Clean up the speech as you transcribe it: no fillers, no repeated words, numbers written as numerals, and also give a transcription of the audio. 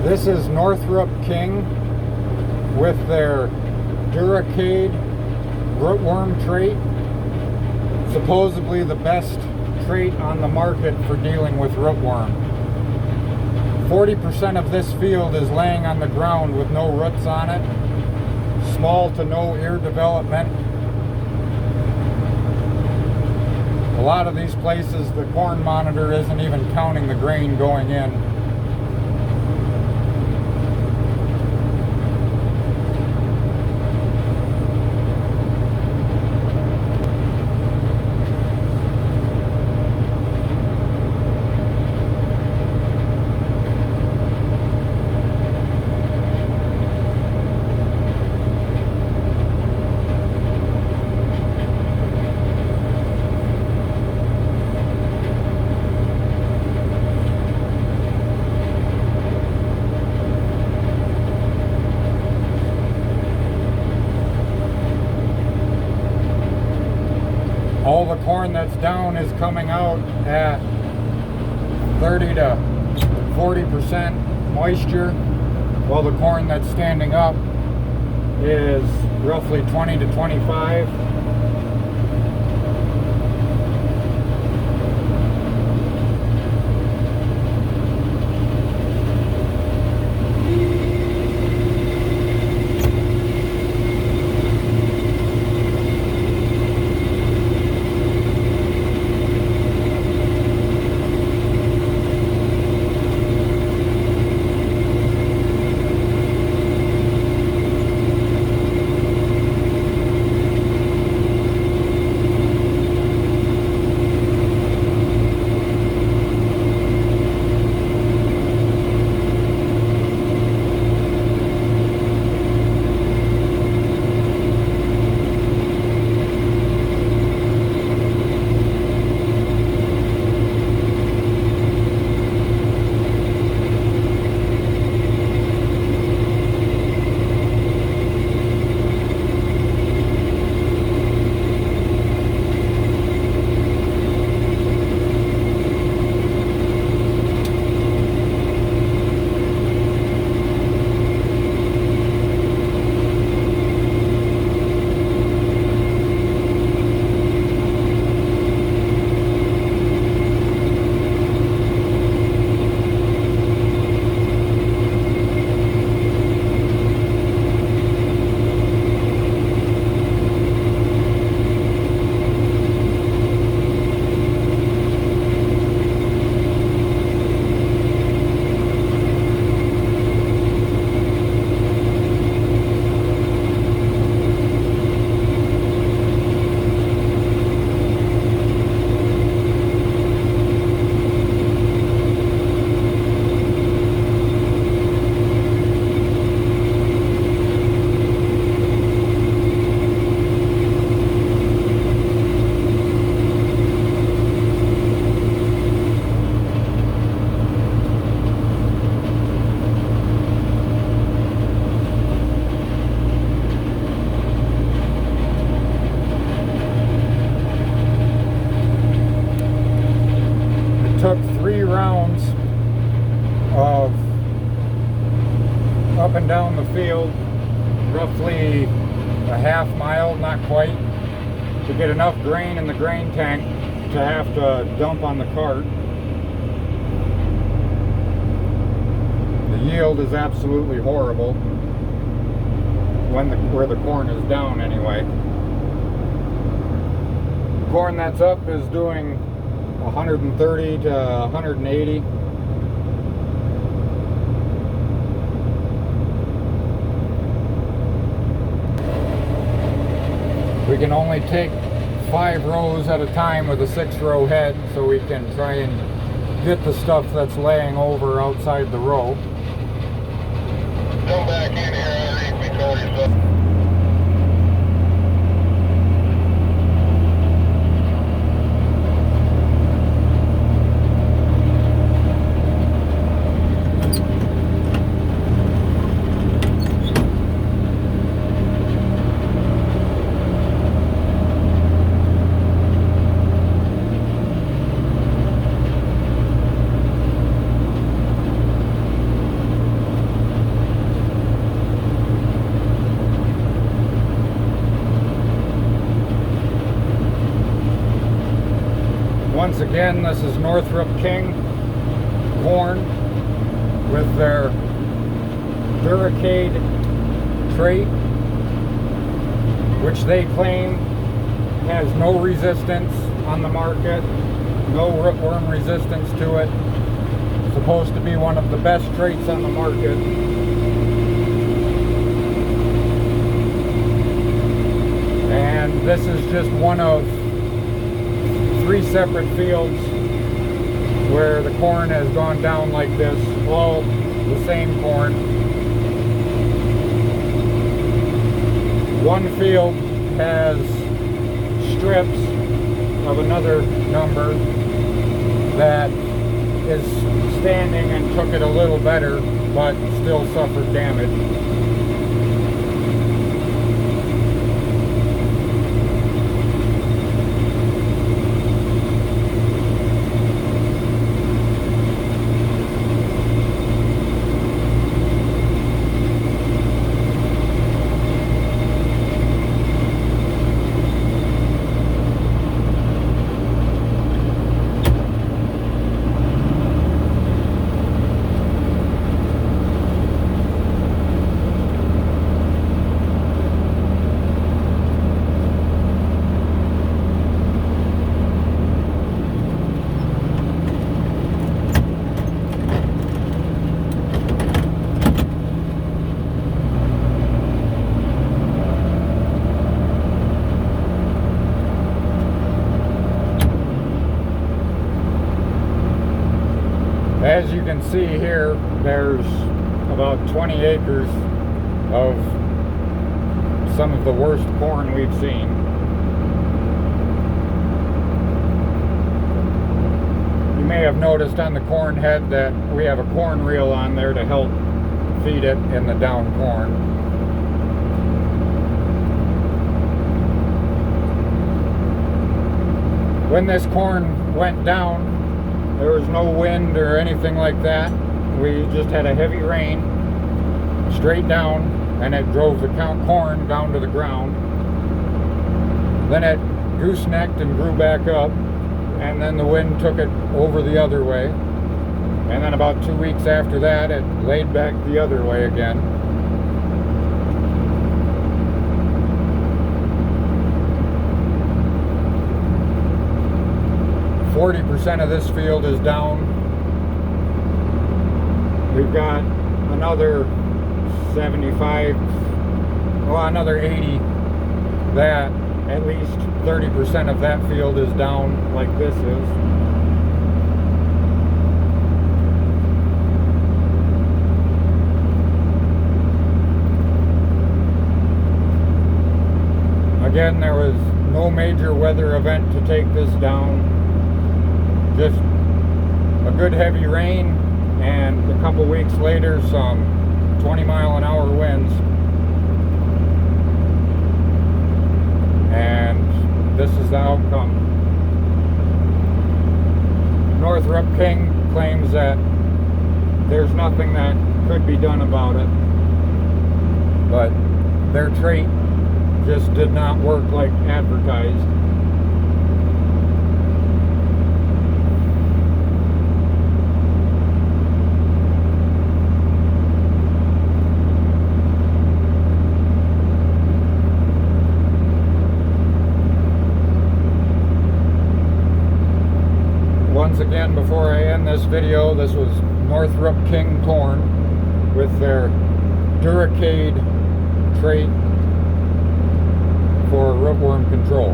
This is Northrop King with their Duracade rootworm trait. Supposedly the best trait on the market for dealing with rootworm. 40% of this field is laying on the ground with no roots on it. Small to no ear development. A lot of these places the corn monitor isn't even counting the grain going in. All the corn that's down is coming out at 30 to 40% moisture, while the corn that's standing up is roughly 20 to 25. Took 3 rounds of up and down the field, roughly a half mile, not quite, to get enough grain in the grain tank to have to dump on the cart. The yield is absolutely horrible where the corn is down anyway. Corn that's up is doing 130 to 180. We can only take 5 rows at a time with a 6-row head, so we can try and get the stuff that's laying over outside the row. Come back in here underneath me, call yourself. Once again, this is Northrop King corn with their Duracade Trait, which they claim has no resistance on the market, no rootworm resistance to it. It's supposed to be one of the best traits on the market. And this is just one of 3 separate fields where the corn has gone down like this, all the same corn. One field has strips of another number that is standing and took it a little better, but still suffered damage. As you can see here, there's about 20 acres of some of the worst corn we've seen. You may have noticed on the corn head that we have a corn reel on there to help feed it in the down corn. When this corn went down, there was no wind or anything like that. We just had a heavy rain straight down, and it drove the corn down to the ground. Then it goosenecked and grew back up, and then the wind took it over the other way. And then about 2 weeks after that, it laid back the other way again. %40 of this field is down. We've got another 75, well, another 80 that at least 30% of that field is down like this is. Again, there was no major weather event to take this down. Just a good heavy rain, and a couple weeks later some 20-mile-an-hour winds. And this is the outcome. Northrop King claims that there's nothing that could be done about it, but their trait just did not work like advertised. Once again, before I end this video, this was Northrop King corn with their Duracade Trait for rootworm control.